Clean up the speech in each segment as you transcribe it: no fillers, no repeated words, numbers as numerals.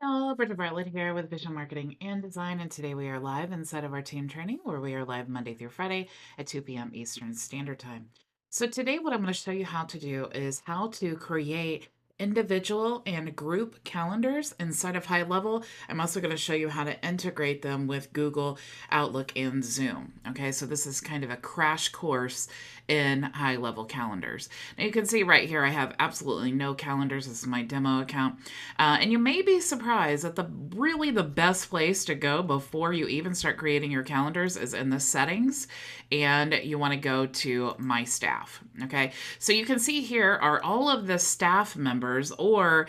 Hello, Bridget Bartlett here with Vision Marketing and Design, and today we are live inside of our team training where we are live Monday through Friday at 2 p.m. Eastern Standard Time. So today what I'm going to show you how to do is how to create individual and group calendars inside of HighLevel. I'm also going to show you how to integrate them with Google, Outlook, and Zoom. Okay, so this is kind of a crash course in HighLevel calendars. Now you can see right here I have absolutely no calendars. This is my demo account. And you may be surprised that the best place to go before you even start creating your calendars is in the settings, and you want to go to My Staff. Okay, so you can see here are all of the staff members or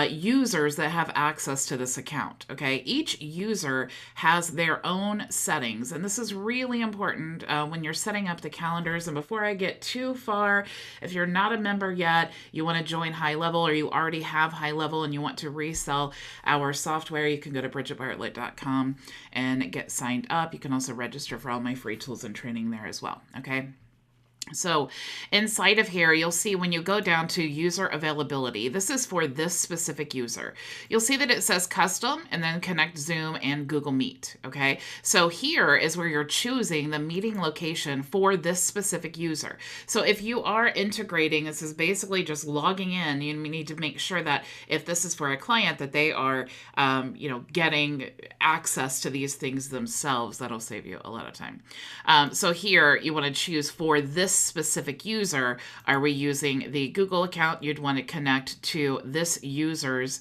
users that have access to this account. Okay, each user has their own settings, and this is really important when you're setting up the calendars. And before I get too far, if you're not a member yet, you want to join HighLevel, or you already have HighLevel and you want to resell our software, you can go to bridgetbartlett.com and get signed up. You can also register for all my free tools and training there as well. Okay. So inside of here, you'll see when you go down to user availability, this is for this specific user. You'll see that it says custom and then connect Zoom and Google Meet. Okay. So here is where you're choosing the meeting location for this specific user. So if you are integrating, this is basically just logging in. You need to make sure that if this is for a client that they are, getting access to these things themselves. That'll save you a lot of time. So here you want to choose for this specific user. Are we using the Google account? You'd want to connect to this user's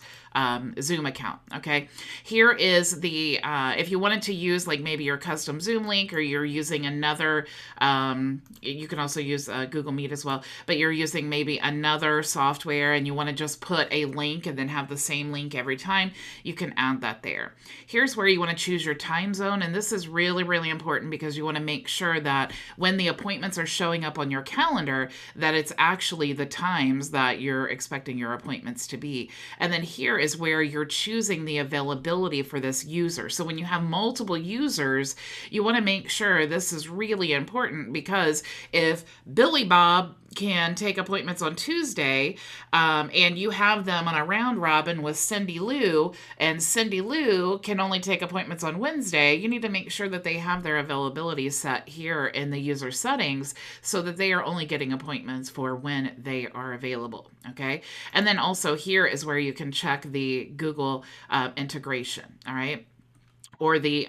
Zoom account. Okay. Here is the, if you wanted to use like maybe your custom Zoom link, or you're using another, you can also use Google Meet as well, but you're using maybe another software and you want to just put a link and then have the same link every time, you can add that there. Here's where you want to choose your time zone. And this is really, really important because you want to make sure that when the appointments are showing up on your calendar, that it's actually the times that you're expecting your appointments to be. And then here is where you're choosing the availability for this user. So when you have multiple users, you want to make sure, this is really important, because if Billy Bob can take appointments on Tuesday, and you have them on a round robin with Cindy Lou, and Cindy Lou can only take appointments on Wednesday, you need to make sure that they have their availability set here in the user settings so that they are only getting appointments for when they are available. Okay. And then also here is where you can check the Google integration. All right. Or the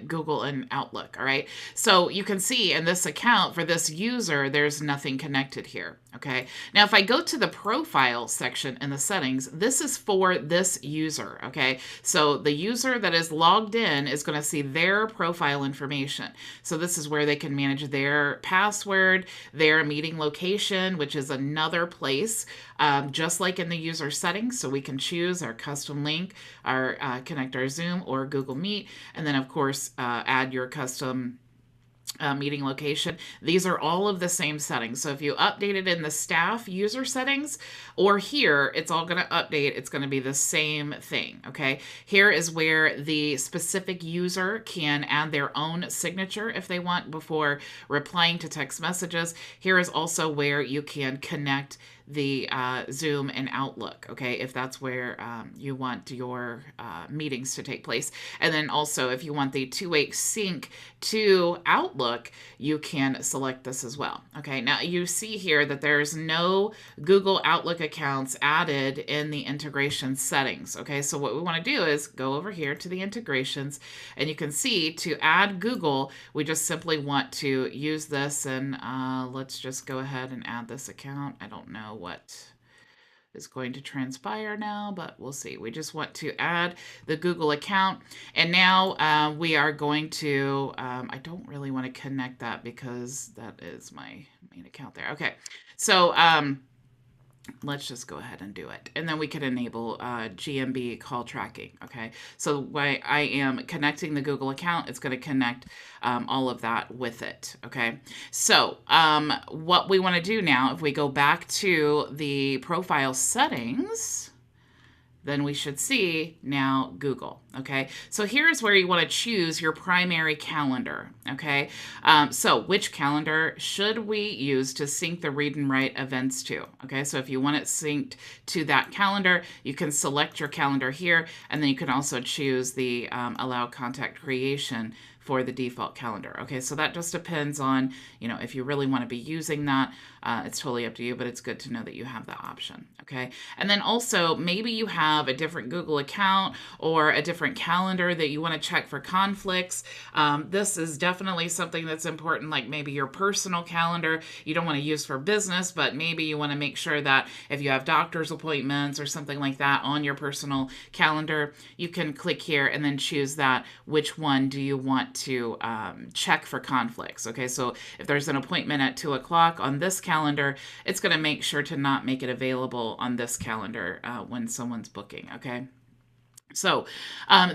Google and Outlook. All right. So you can see in this account for this user, there's nothing connected here. Okay. Now, if I go to the profile section in the settings, this is for this user. Okay. So the user that is logged in is going to see their profile information. So this is where they can manage their password, their meeting location, which is another place, just like in the user settings. So we can choose our custom link, our connect our Zoom or Google Meet, and then of course add your custom meeting location. These are all of the same settings. So if you update it in the staff user settings or here, it's all going to update. It's going to be the same thing. Okay. Here is where the specific user can add their own signature if they want before replying to text messages. Here is also where you can connect the Zoom and Outlook, okay, if that's where you want your meetings to take place. And then also, if you want the two-way sync to Outlook, you can select this as well. Okay, now you see here that there's no Google Outlook accounts added in the integration settings. Okay, so what we want to do is go over here to the integrations, and you can see to add Google, we just simply want to use this, and let's just go ahead and add this account. I don't know what is going to transpire now, but we'll see. We just want to add the Google account, and now we are going to, I don't really want to connect that because that is my main account there. Okay, so let's just go ahead and do it. And then we can enable GMB call tracking. Okay. So when I am connecting the Google account, it's going to connect all of that with it. Okay. So what we want to do now, if we go back to the profile settings, then we should see now Google. Okay, so here's where you want to choose your primary calendar. Okay, so which calendar should we use to sync the read and write events to? Okay, so if you want it synced to that calendar, you can select your calendar here, and then you can also choose the allow contact creation for the default calendar. Okay, so that just depends on, if you really want to be using that. It's totally up to you, but it's good to know that you have that option. Okay, and then also maybe you have a different Google account or a different calendar that you want to check for conflicts. This is definitely something that's important, like maybe your personal calendar you don't want to use for business, but maybe you want to make sure that if you have doctor's appointments or something like that on your personal calendar, you can click here and then choose that which one do you want to check for conflicts. Okay, so if there's an appointment at 2 o'clock on this calendar, it's going to make sure to not make it available on this calendar when someone's booking. Okay. So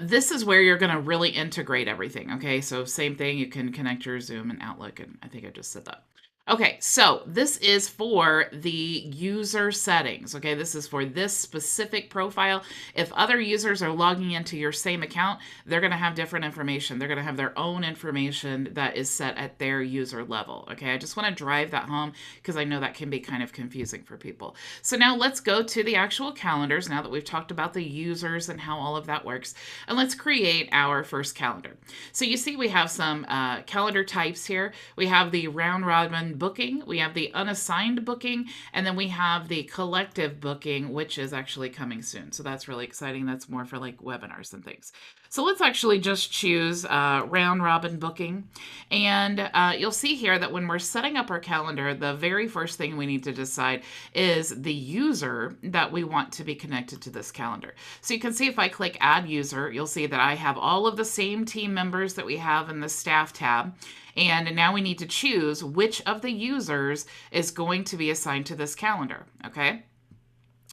this is where you're going to really integrate everything. Okay, so same thing, you can connect your Zoom and Outlook, and I think I just said that. Okay, so this is for the user settings. Okay, this is for this specific profile. If other users are logging into your same account, they're going to have different information. They're going to have their own information that is set at their user level. Okay, I just want to drive that home because I know that can be kind of confusing for people. So now let's go to the actual calendars now that we've talked about the users and how all of that works. And let's create our first calendar. So you see we have some calendar types here. We have the round robin booking, we have the unassigned booking, and then we have the collective booking, which is actually coming soon. So that's really exciting. That's more for like webinars and things. So let's actually just choose round robin booking. And you'll see here that when we're setting up our calendar, the very first thing we need to decide is the user that we want to be connected to this calendar. So you can see if I click add user, you'll see that I have all of the same team members that we have in the staff tab. And now we need to choose which of the users is going to be assigned to this calendar. Okay.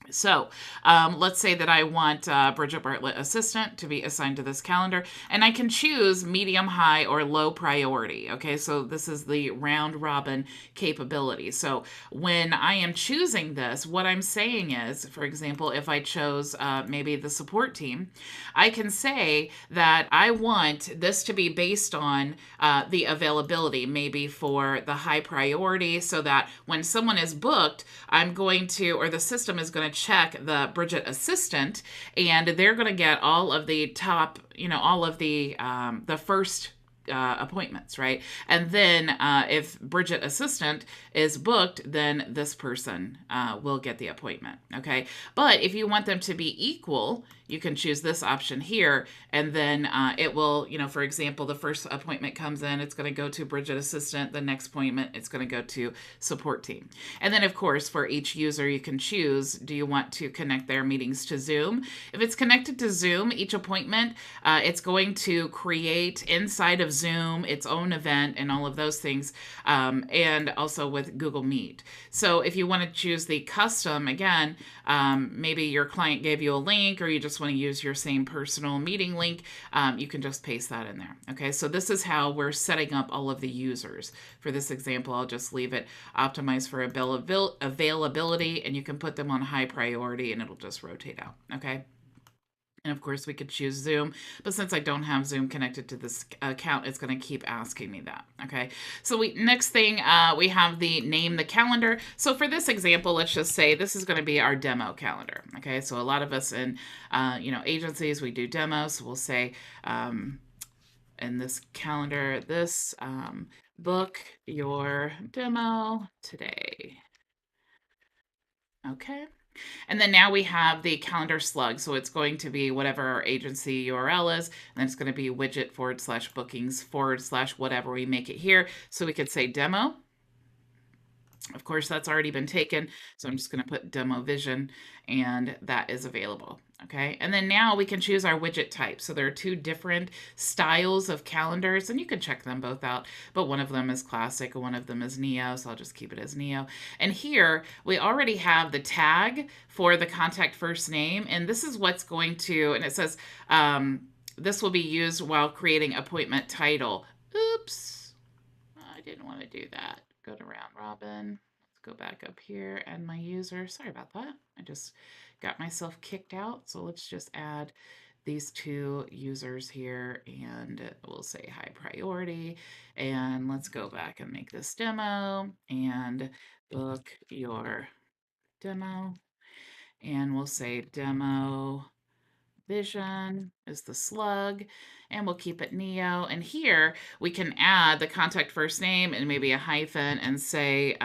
So let's say that I want Bridget Bartlett Assistant to be assigned to this calendar, and I can choose medium, high, or low priority. Okay, so this is the round robin capability. So when I am choosing this, what I'm saying is, for example, if I chose maybe the support team, I can say that I want this to be based on the availability, maybe for the high priority, so that when someone is booked, I'm going to, or the system is going to check the Bridget Assistant, and they're going to get all of the top, all of the first appointments, right? And then if Bridget Assistant is booked, then this person will get the appointment. Okay, but if you want them to be equal, you can choose this option here, and then it will, for example, the first appointment comes in, it's going to go to Bridget Assistant. The next appointment, it's going to go to support team. And then, of course, for each user, you can choose, do you want to connect their meetings to Zoom? If it's connected to Zoom, each appointment, it's going to create inside of Zoom its own event and all of those things, and also with Google Meet. So if you want to choose the custom, again, maybe your client gave you a link, or you just want to use your same personal meeting link, you can just paste that in there. Okay, so this is how we're setting up all of the users. For this example, I'll just leave it optimized for availability, and you can put them on high priority and it'll just rotate out. Okay. And of course, we could choose Zoom, but since I don't have Zoom connected to this account, it's going to keep asking me that. Okay. So next thing, we have the name the calendar. So for this example, let's just say this is going to be our demo calendar. Okay. So a lot of us in, agencies, we do demos. So we'll say, in this calendar, this, book your demo today. Okay. And then now we have the calendar slug. So it's going to be whatever our agency URL is, and then it's going to be widget / bookings / whatever we make it here. So we could say demo. Of course, that's already been taken. So I'm just going to put demo vision, and that is available. Okay. And then now we can choose our widget type. So there are two different styles of calendars, and you can check them both out, but one of them is classic and one of them is Neo. So I'll just keep it as Neo. And here we already have the tag for the contact first name. And this is what's going to, and it says, this will be used while creating appointment title. Oops. I didn't want to do that. Go to round robin. go back up here and my user, sorry about that. I just got myself kicked out. So let's just add these two users here and we'll say high priority. And let's go back and make this demo and book your demo. And we'll say demo vision is the slug, and we'll keep it Neo. And here we can add the contact first name and maybe a hyphen and say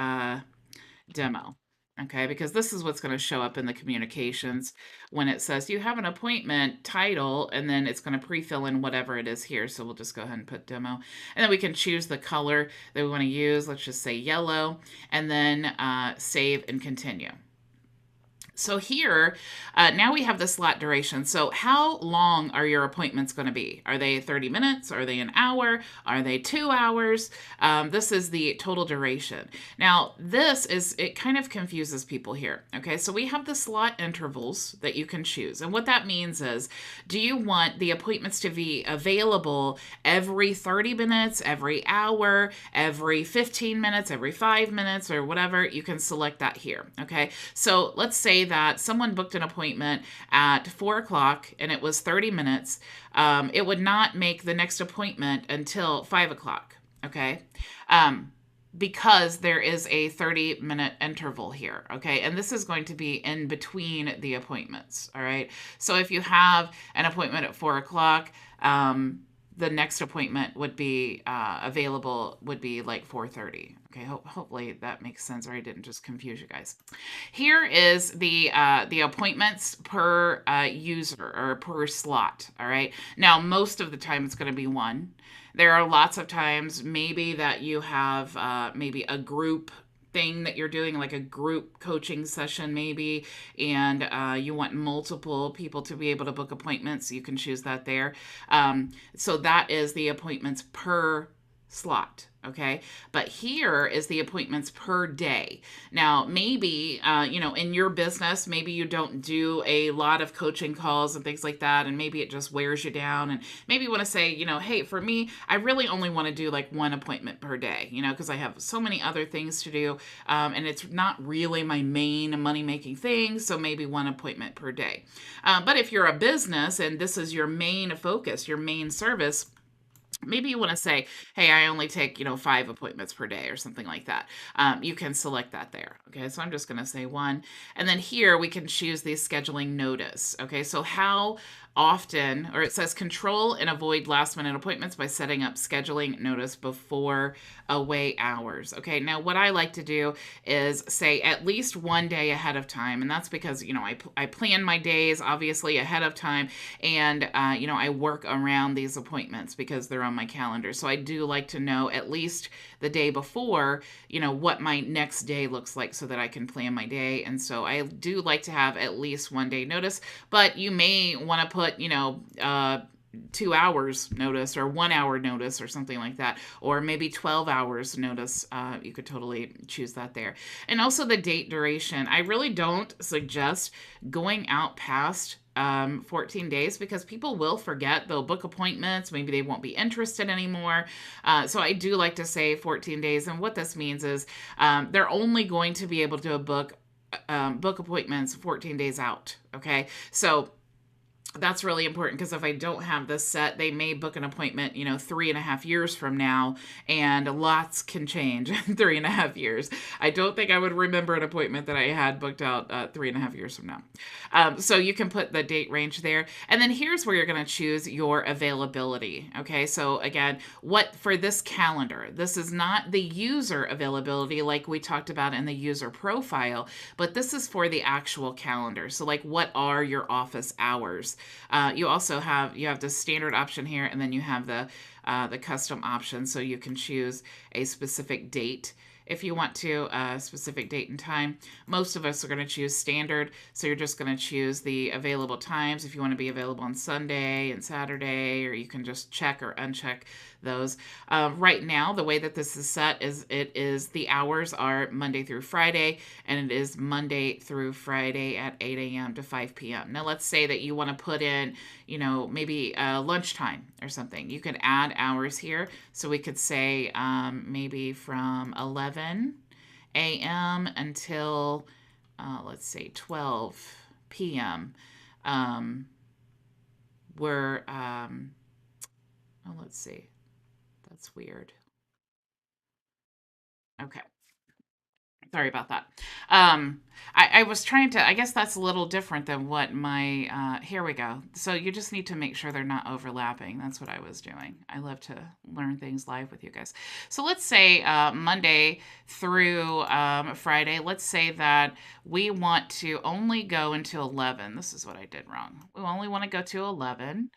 demo. Okay, because this is what's going to show up in the communications when it says you have an appointment title, and then it's going to pre-fill in whatever it is here. So we'll just go ahead and put demo. And then we can choose the color that we want to use. Let's just say yellow, and then save and continue. So here, now we have the slot duration. So how long are your appointments going to be? Are they 30 minutes? Are they an hour? Are they 2 hours? This is the total duration. Now, it kind of confuses people here. Okay, so we have the slot intervals that you can choose. And what that means is, do you want the appointments to be available every 30 minutes, every hour, every 15 minutes, every 5 minutes, or whatever? You can select that here. Okay, so let's say that someone booked an appointment at 4 o'clock and it was 30 minutes, it would not make the next appointment until 5 o'clock, okay? Because there is a 30-minute interval here, okay? And this is going to be in between the appointments, all right? So if you have an appointment at 4 o'clock, the next appointment would be available would be like 4:30. Okay, hopefully that makes sense, or I didn't just confuse you guys. Here is the appointments per user or per slot. All right. Now, most of the time it's going to be one. There are lots of times maybe that you have maybe a group thing that you're doing, like a group coaching session maybe, and you want multiple people to be able to book appointments. You can choose that there. So that is the appointments per slot. Okay, but here is the appointments per day. Now, maybe, in your business, maybe you don't do a lot of coaching calls and things like that, and maybe it just wears you down. And maybe you want to say, hey, for me, I really only want to do like one appointment per day, because I have so many other things to do, and it's not really my main money-making thing, so maybe one appointment per day. But if you're a business and this is your main focus, your main service, maybe you want to say, hey, I only take, 5 appointments per day or something like that. You can select that there. Okay, so I'm just going to say 1. And then here we can choose the scheduling notice. Okay, so how often, or it says control and avoid last minute appointments by setting up scheduling notice before away hours. Okay, now what I like to do is say at least 1 day ahead of time. And that's because, I plan my days obviously ahead of time, and, I work around these appointments because they're on my calendar. So I do like to know at least the day before, what my next day looks like so that I can plan my day. And so I do like to have at least 1 day notice, but you may want to put, 2 hours notice or 1 hour notice or something like that, or maybe 12 hours notice. You could totally choose that there. And also the date duration. I really don't suggest going out past 14 days because people will forget. They'll book appointments. Maybe they won't be interested anymore. So I do like to say 14 days. And what this means is they're only going to be able to book appointments 14 days out. Okay. So that's really important because if I don't have this set, they may book an appointment, 3.5 years from now, and lots can change in 3.5 years. I don't think I would remember an appointment that I had booked out 3.5 years from now. So you can put the date range there. And then here's where you're going to choose your availability. Okay, so again, for this calendar, this is not the user availability like we talked about in the user profile, but this is for the actual calendar. So like, what are your office hours? You also have the standard option here, and then you have the custom option, so you can choose a specific date if you want to, a specific date and time. Most of us are going to choose standard, so you're just going to choose the available times if you want to be available on Sunday and Saturday, or you can just check or uncheck those. Right now, the way that this is set is the hours are Monday through Friday, and it is Monday through Friday at 8 a.m. to 5 p.m. Now, let's say that you want to put in, maybe lunchtime or something. You could add hours here. So we could say maybe from 11 a.m. until, let's say, 12 p.m. Um, we're, oh, let's see. That's weird. Okay. Sorry about that. Um, I was trying to, I guess that's a little different than what my, here we go. So you just need to make sure they're not overlapping. That's what I was doing. I love to learn things live with you guys. So let's say Monday through Friday, let's say that we want to only go until 11. This is what I did wrong. We only want to go to 11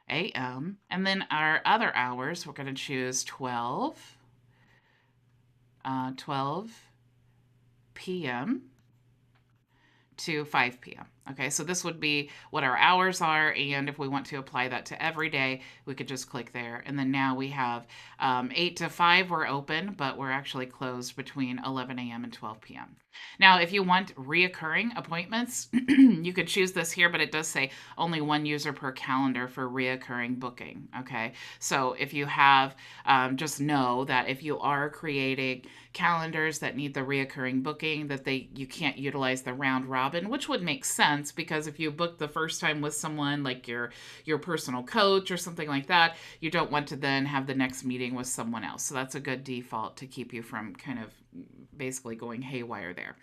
a.m. And then our other hours, we're going to choose 12 p.m. to 5 p.m. Okay, so this would be what our hours are, and if we want to apply that to every day, we could just click there. And then now we have 8 to 5, we're open, but we're actually closed between 11 a.m. and 12 p.m. Now, if you want reoccurring appointments, you could choose this here, but it does say only one user per calendar for reoccurring booking. Okay, so if you have, just know that if you are creating calendars that need the reoccurring booking, that you can't utilize the round robin, which would make sense because if you book the first time with someone like your personal coach or something like that, you don't want to then have the next meeting with someone else. So that's a good default to keep you from kind of basically going haywire there.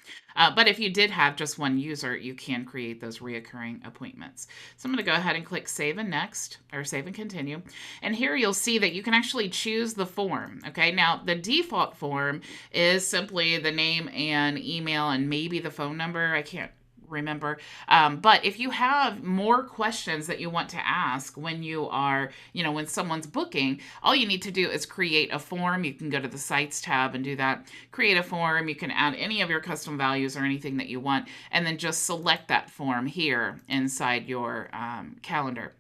But if you did have just one user, you can create those reoccurring appointments. So I'm going to go ahead and click Save and Next, or Save and Continue. And here you'll see that you can actually choose the form. Okay, now the default form is simply the name and email and maybe the phone number. I can't remember. But if you have more questions that you want to ask when you are, when someone's booking, all you need to do is create a form. You can go to the Sites tab and do that. Create a form. You can add any of your custom values or anything that you want, and then just select that form here inside your calendar.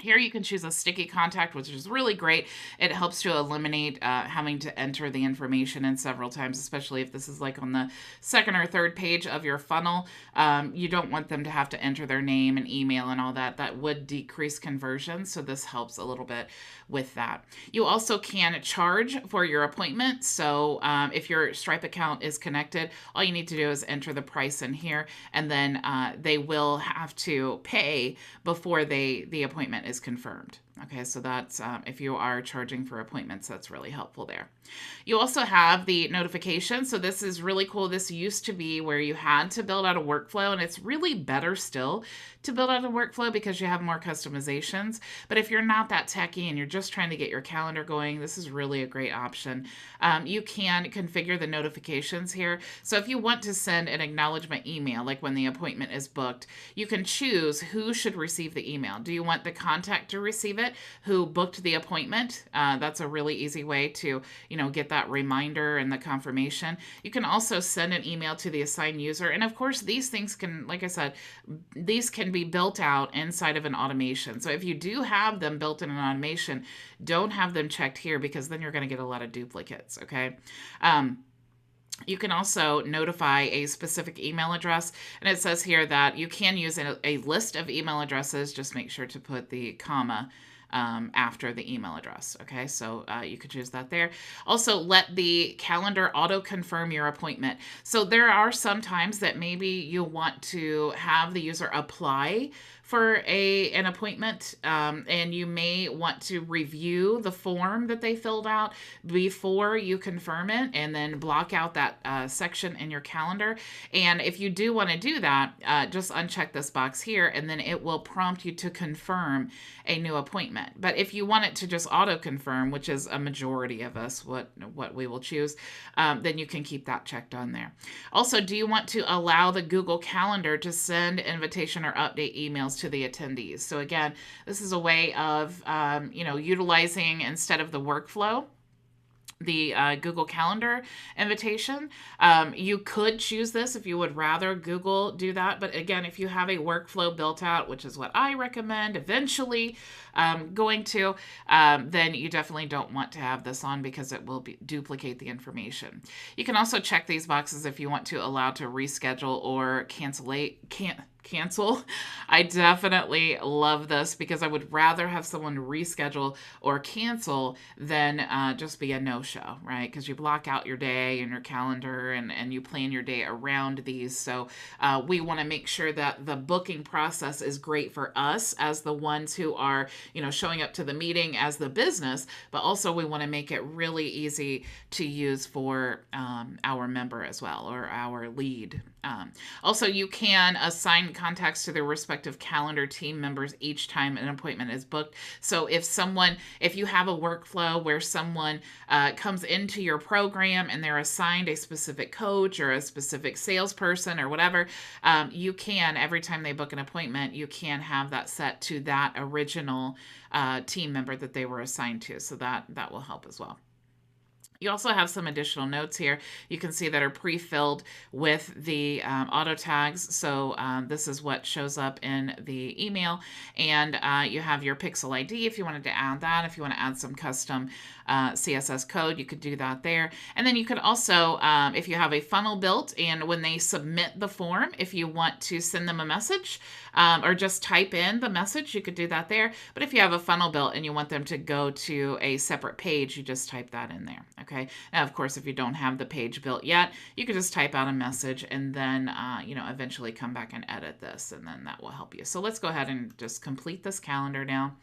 Here you can choose a sticky contact, which is really great. It helps to eliminate having to enter the information in several times, especially if this is like on the second or third page of your funnel. You don't want them to have to enter their name and email and all that. That would decrease conversion, so this helps a little bit with that. You also can charge for your appointment. So if your Stripe account is connected, all you need to do is enter the price in here, and then they will have to pay before the appointment is confirmed. Okay, so that's if you are charging for appointments, that's really helpful there. You also have the notification. So this is really cool. This used to be where you had to build out a workflow, and it's really better still to build out a workflow because you have more customizations. But if you're not that techie and you're just trying to get your calendar going, this is really a great option. You can configure the notifications here. So if you want to send an acknowledgement email, like when the appointment is booked, you can choose who should receive the email. Do you want the contact to receive it, who booked the appointment? That's a really easy way to, get that reminder and the confirmation. You can also send an email to the assigned user. And of course, these things can, like I said, these can be built out inside of an automation. So if you do have them built in an automation, don't have them checked here because then you're going to get a lot of duplicates, okay? You can also notify a specific email address, and it says here that you can use a list of email addresses. Just make sure to put the comma after the email address. Okay, so you could choose that there. Also, let the calendar auto confirm your appointment. So there are some times that maybe you want to have the user apply for an appointment, and you may want to review the form that they filled out before you confirm it, and then block out that section in your calendar. And if you do want to do that, just uncheck this box here, and then it will prompt you to confirm a new appointment. But if you want it to just auto confirm, which is a majority of us what we will choose, then you can keep that checked on there. Also, do you want to allow the Google Calendar to send invitation or update emails to the attendees? So again, this is a way of utilizing, instead of the workflow, the Google Calendar invitation. You could choose this if you would rather Google do that. But again, if you have a workflow built out, which is what I recommend eventually going to, then you definitely don't want to have this on because it will duplicate the information. You can also check these boxes if you want to allow to reschedule or cancel. I definitely love this because I would rather have someone reschedule or cancel than just be a no-show, right? Because you block out your day and your calendar, and you plan your day around these. So we want to make sure that the booking process is great for us as the ones who are, showing up to the meeting as the business, but also we want to make it really easy to use for our member as well, or our lead. Also, you can assign contacts to their respective calendar team members each time an appointment is booked. So if you have a workflow where someone comes into your program and they're assigned a specific coach or a specific salesperson or whatever, you can, every time they book an appointment, you can have that set to that original team member that they were assigned to. So that will help as well. You also have some additional notes here you can see that are pre-filled with the auto tags. So this is what shows up in the email. And you have your pixel ID if you wanted to add that. If you want to add some custom CSS code, you could do that there. And then you could also, if you have a funnel built and when they submit the form, if you want to send them a message or just type in the message, you could do that there. But if you have a funnel built and you want them to go to a separate page, you just type that in there. Okay. Now, of course, if you don't have the page built yet, you could just type out a message and then, eventually come back and edit this, and then that will help you. So let's go ahead and just complete this calendar now.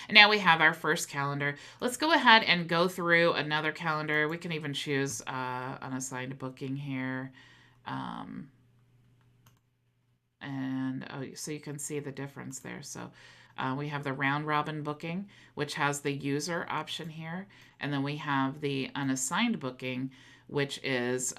And now we have our first calendar. Let's go ahead and go through another calendar. We can even choose unassigned booking here. So you can see the difference there. So we have the round robin booking, which has the user option here. And then we have the unassigned booking, which is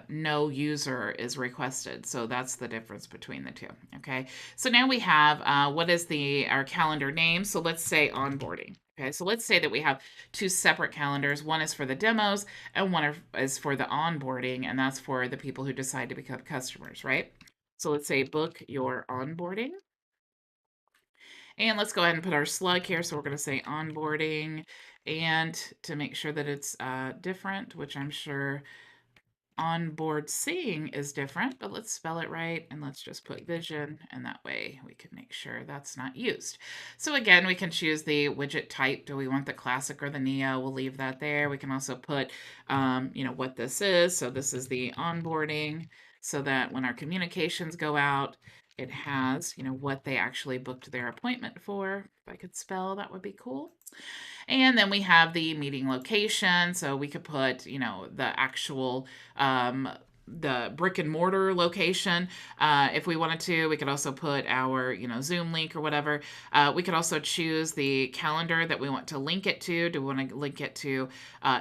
no user is requested. So that's the difference between the two. Okay. So now we have what is our calendar name? So let's say onboarding. Okay, so let's say that we have two separate calendars. One is for the demos and one is for the onboarding, and that's for the people who decide to become customers, right? So let's say book your onboarding. And let's go ahead and put our slug here. So we're going to say onboarding, and to make sure that it's different, which I'm sure onboard seeing is different, but let's spell it right, and let's just put vision, and that way we can make sure that's not used. So again, we can choose the widget type. Do we want the classic or the Neo? We'll leave that there. We can also put, what this is. So this is the onboarding, so that when our communications go out, it has, what they actually booked their appointment for. If I could spell, that would be cool. And then we have the meeting location. So we could put, the actual the brick and mortar location. If we wanted to, we could also put our, Zoom link or whatever. We could also choose the calendar that we want to link it to. Do we want to link it to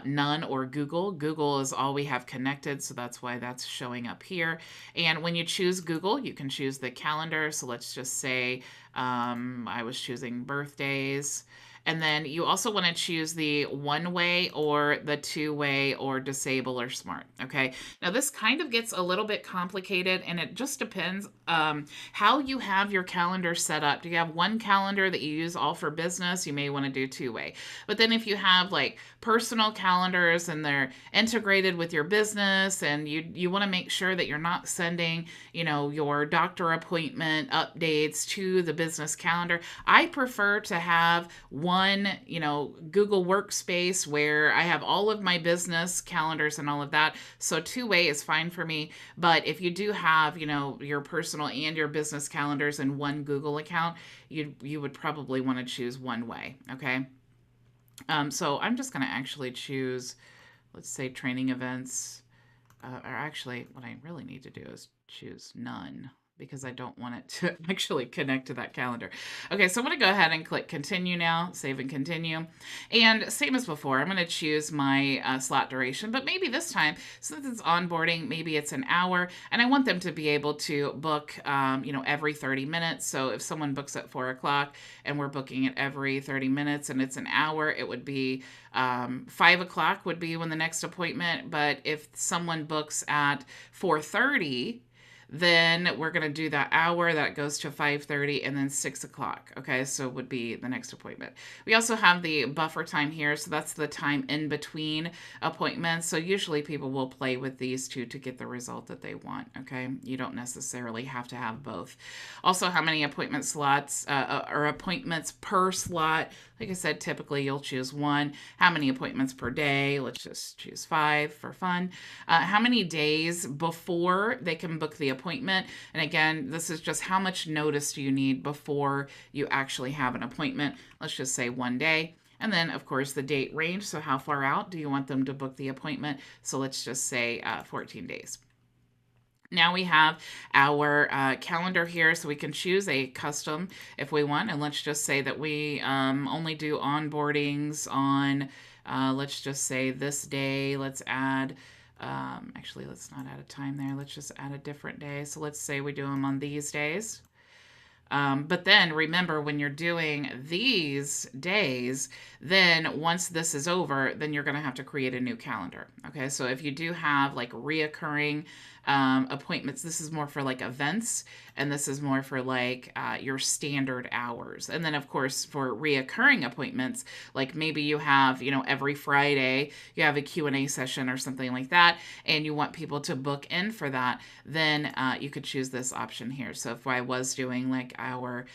none or Google? Google is all we have connected, so that's why that's showing up here. And when you choose Google, you can choose the calendar. So let's just say I was choosing birthdays. And then you also want to choose the one-way or the two-way or disable or smart. Okay. Now this kind of gets a little bit complicated, and it just depends how you have your calendar set up. Do you have one calendar that you use all for business? You may want to do two-way. But then if you have like personal calendars and they're integrated with your business, and you want to make sure that you're not sending, your doctor appointment updates to the business calendar, I prefer to have one, Google Workspace where I have all of my business calendars and all of that. So two-way is fine for me. But if you do have, your personal and your business calendars in one Google account, you would probably want to choose one way. Okay. So I'm just going to actually choose, let's say, training events. Or actually, what I really need to do is choose none, because I don't want it to actually connect to that calendar. Okay, so I'm going to go ahead and click continue now, save and continue. And same as before, I'm going to choose my slot duration, but maybe this time, since it's onboarding, maybe it's an hour, and I want them to be able to book, every 30 minutes. So if someone books at 4 o'clock and we're booking it every 30 minutes and it's an hour, it would be 5 o'clock would be when the next appointment. But if someone books at 4:30, Then we're going to do that hour that goes to 5:30 and then 6 o'clock. Okay, so would be the next appointment. We also have the buffer time here. So that's the time in between appointments. So usually people will play with these two to get the result that they want. Okay, you don't necessarily have to have both. Also, how many appointment slots or appointments per slot? Like I said, typically you'll choose one. How many appointments per day? Let's just choose 5 for fun. How many days before they can book the appointment? And again, this is just how much notice do you need before you actually have an appointment? Let's just say 1 day. And then, of course, the date range. So, how far out do you want them to book the appointment? So, let's just say 14 days. Now we have our calendar here, so we can choose a custom if we want. And let's just say that we only do onboardings on, let's just say this day. Let's add, actually, let's not add a time there. Let's just add a different day. So let's say we do them on these days. But then remember, when you're doing these days, then once this is over, then you're going to have to create a new calendar. Okay, so if you do have like reoccurring appointments, this is more for like events, and this is more for like your standard hours. And then, of course, for reoccurring appointments, like maybe you have, every Friday you have a Q&A session or something like that, and you want people to book in for that, then you could choose this option here. So if I was doing like our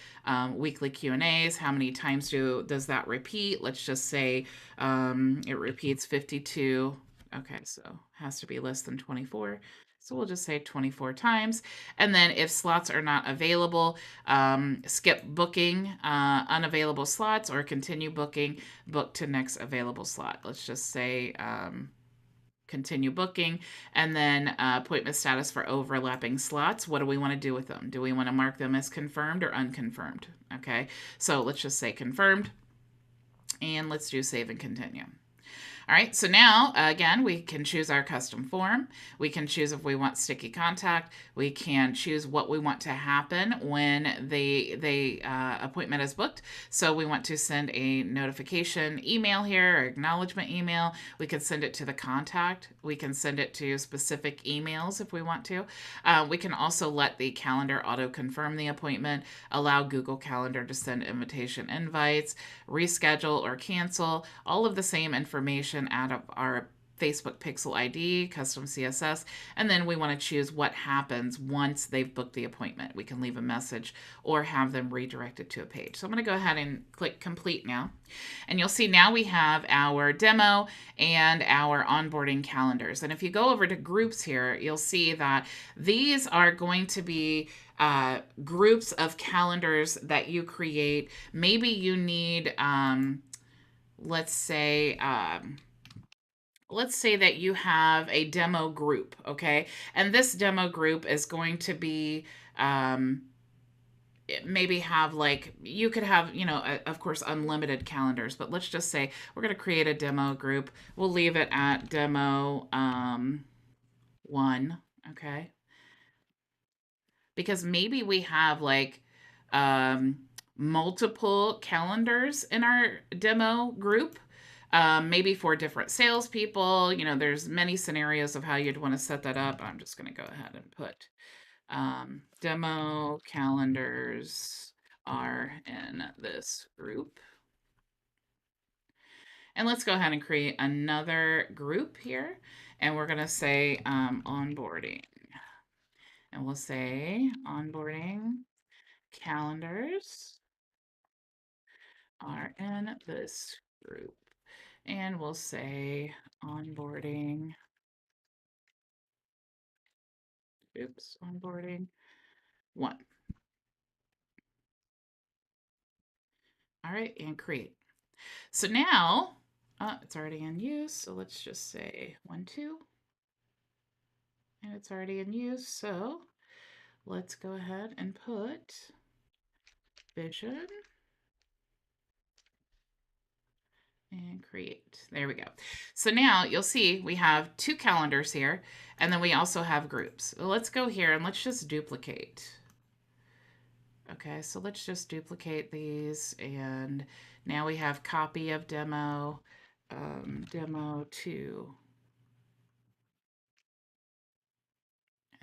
weekly Q&As, how many times does that repeat? Let's just say it repeats 52. Okay, so has to be less than 24. So we'll just say 24 times. And then if slots are not available, skip booking unavailable slots, or continue booking, book to next available slot. Let's just say continue booking. And then appointment status for overlapping slots. What do we want to do with them? Do we want to mark them as confirmed or unconfirmed? Okay, so let's just say confirmed. And let's do save and continue. All right, so now, again, we can choose our custom form. We can choose if we want sticky contact. We can choose what we want to happen when the appointment is booked. So we want to send a notification email here, or acknowledgement email. We can send it to the contact. We can send it to specific emails if we want to. We can also let the calendar auto-confirm the appointment, allow Google Calendar to send invitation invites, reschedule or cancel, all of the same information out of our Facebook Pixel ID, custom CSS, and then we want to choose what happens once they've booked the appointment. We can leave a message or have them redirected to a page. So I'm going to go ahead and click complete now. And you'll see now we have our demo and our onboarding calendars. And if you go over to groups here, you'll see that these are going to be groups of calendars that you create. Maybe you need, let's say that you have a demo group, okay? And this demo group is going to be maybe have like, you could have, of course, unlimited calendars, but let's just say we're going to create a demo group. We'll leave it at demo 1, okay? Because maybe we have like multiple calendars in our demo group. Maybe for different salespeople. There's many scenarios of how you'd want to set that up. I'm just going to go ahead and put demo calendars are in this group. And let's go ahead and create another group here. And we're going to say onboarding. And we'll say onboarding calendars are in this group. And we'll say onboarding, onboarding 1. All right, and create. So now, it's already in use. So let's just say 1, 2. And it's already in use. So let's go ahead and put vision and create. There we go. So now you'll see we have 2 calendars here, and then we also have groups. So let's go here and let's just duplicate. Okay, so let's just duplicate these, and now we have copy of demo, demo 2.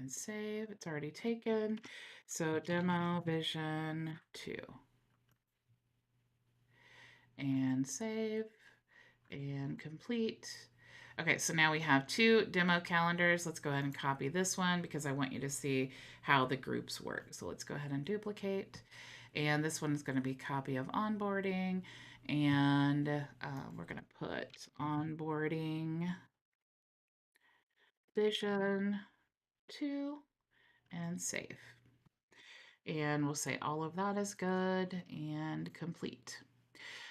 and save. It's already taken. So demo vision 2 and save and complete. Okay, so now we have 2 demo calendars. Let's go ahead and copy this one because I want you to see how the groups work. So let's go ahead and duplicate. And this one is going to be copy of onboarding. And we're going to put onboarding vision 2 and save. And we'll say all of that is good and complete.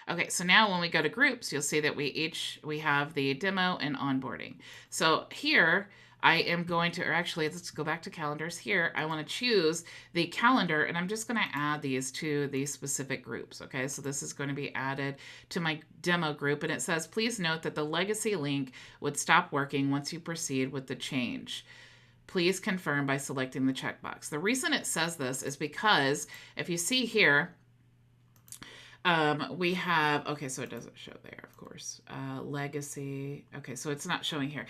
Okay, so now when we go to groups, you'll see that we have the demo and onboarding. So here I am going to, or actually let's go back to calendars here. I want to choose the calendar and I'm just going to add these to these specific groups. Okay, so this is going to be added to my demo group and it says, please note that the legacy link would stop working once you proceed with the change. Please confirm by selecting the checkbox. The reason it says this is because if you see here, we have, okay, so it doesn't show there, of course. Legacy. Okay, so it's not showing here.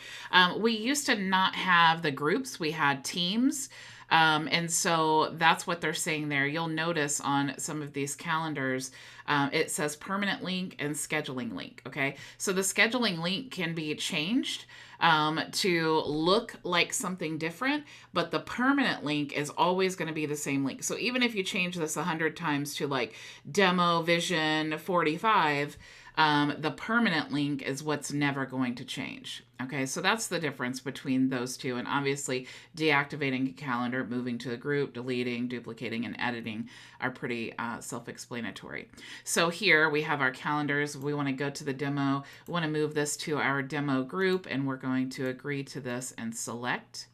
We used to not have the groups, we had teams. And so that's what they're saying there. You'll notice on some of these calendars, it says permanent link and scheduling link. Okay, so the scheduling link can be changed to look like something different, but the permanent link is always going to be the same link. So even if you change this 100 times to like demo vision 45, the permanent link is what's never going to change. Okay, so that's the difference between those two. And obviously, deactivating a calendar, moving to a group, deleting, duplicating, and editing are pretty self-explanatory. So here we have our calendars. We want to go to the demo. We want to move this to our demo group, and we're going to agree to this and select.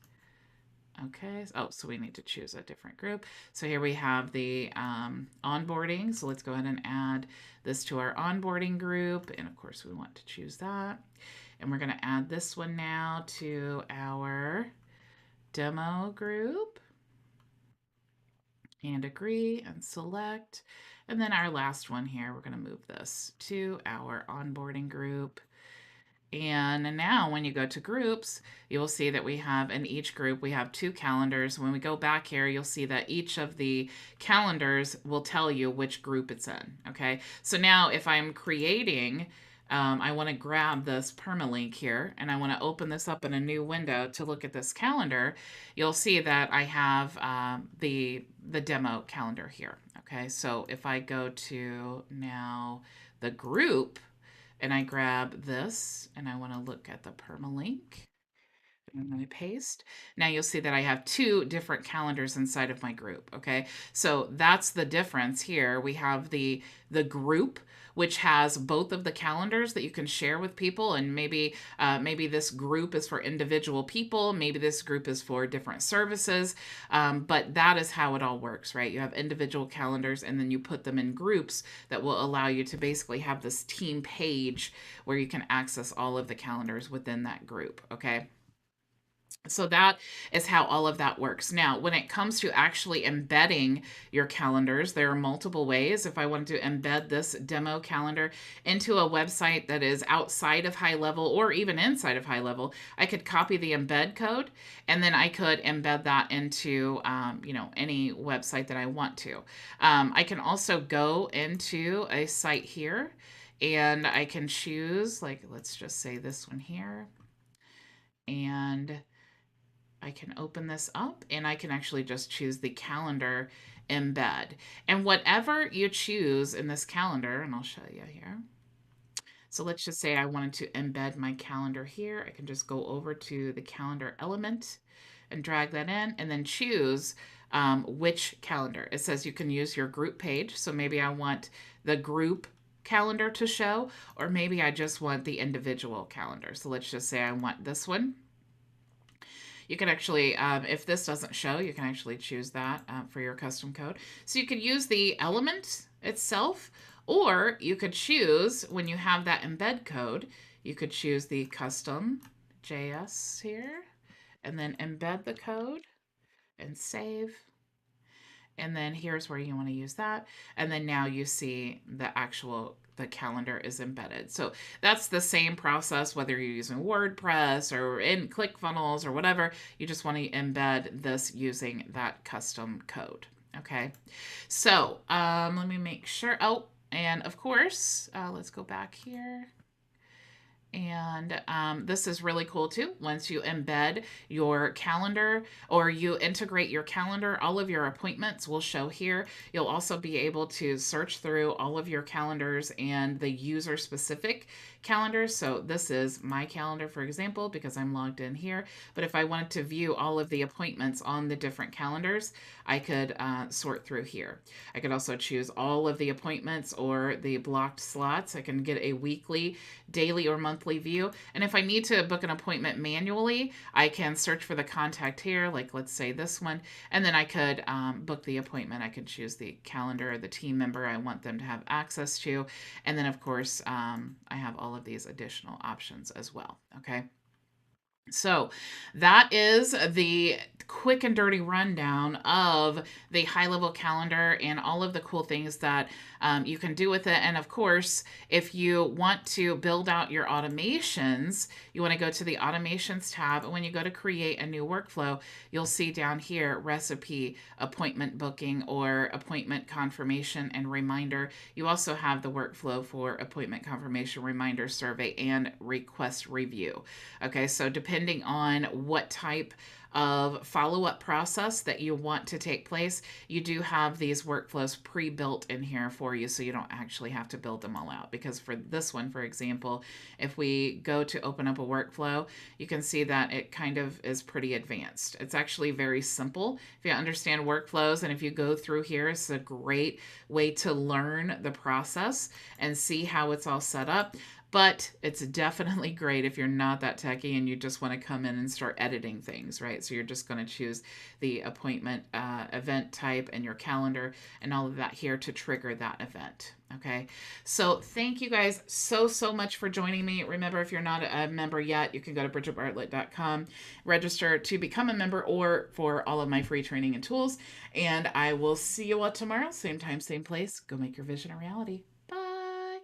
Okay, oh, so we need to choose a different group. So here we have the onboarding. So let's go ahead and add this to our onboarding group. And of course, we want to choose that. And we're going to add this one now to our demo group. And agree and select. And then our last one here, we're going to move this to our onboarding group. And now when you go to groups, you will see that we have in each group, we have 2 calendars. When we go back here, you'll see that each of the calendars will tell you which group it's in. Okay, so now if I'm creating, I want to grab this permalink here and I want to open this up in a new window to look at this calendar. You'll see that I have the demo calendar here. Okay, so if I go to now the group, and I grab this and I want to look at the permalink. I'm going to paste. Now you'll see that I have 2 different calendars inside of my group. Okay, so that's the difference here. We have the group, which has both of the calendars that you can share with people, and maybe this group is for individual people, maybe this group is for different services, but that is how it all works, right? You have individual calendars, and then you put them in groups that will allow you to basically have this team page where you can access all of the calendars within that group. Okay. So that is how all of that works. Now, when it comes to actually embedding your calendars, there are multiple ways. If I wanted to embed this demo calendar into a website that is outside of HighLevel or even inside of HighLevel, I could copy the embed code and then I could embed that into any website that I want to. I can also go into a site here and I can choose, like, let's just say this one here. And I can open this up and I can actually just choose the calendar embed. And whatever you choose in this calendar, and I'll show you here. So let's just say I wanted to embed my calendar here. I can just go over to the calendar element and drag that in and then choose which calendar. It says you can use your group page. So maybe I want the group calendar to show, or maybe I just want the individual calendar. So let's just say I want this one. You can actually, if this doesn't show, you can actually choose that for your custom code. So you could use the element itself, or you could choose, when you have that embed code, you could choose the custom JS here, and then embed the code and save. And then here's where you want to use that. And then now you see the calendar is embedded. So that's the same process, whether you're using WordPress or in ClickFunnels or whatever. You just want to embed this using that custom code. Okay. So let me make sure. Oh, and of course, let's go back here. And this is really cool too. Once you embed your calendar or you integrate your calendar, all of your appointments will show here. You'll also be able to search through all of your calendars and the user specific calendars. So this is my calendar, for example, because I'm logged in here. But if I wanted to view all of the appointments on the different calendars, I could sort through here. I could also choose all of the appointments or the blocked slots. I can get a weekly, daily, or monthly view. And if I need to book an appointment manually, I can search for the contact here, like let's say this one, and then I could book the appointment. I could choose the calendar or the team member I want them to have access to. And then, of course, I have all of these additional options as well. Okay. So that is the quick and dirty rundown of the HighLevel calendar and all of the cool things that you can do with it. And of course, if you want to build out your automations, you want to go to the automations tab. And when you go to create a new workflow, you'll see down here recipe, appointment booking, or appointment confirmation and reminder. You also have the workflow for appointment confirmation, reminder, survey, and request review. Okay, so depending on what type of follow-up process that you want to take place, you do have these workflows pre-built in here for you, so you don't actually have to build them all out. Because for this one, for example, if we go to open up a workflow, you can see that it kind of is pretty advanced. It's actually very simple. If you understand workflows and if you go through here, it's a great way to learn the process and see how it's all set up. But it's definitely great if you're not that techie and you just want to come in and start editing things, right? So you're just going to choose the appointment event type and your calendar and all of that here to trigger that event. Okay, so thank you guys so much for joining me. Remember, if you're not a member yet, you can go to bridgetbartlett.com, register to become a member or for all of my free training and tools. And I will see you all tomorrow, same time, same place. Go make your vision a reality. Bye.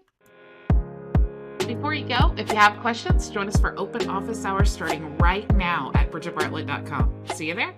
Before you go, if you have questions, join us for open office hours starting right now at bridgetbartlett.com. See you there.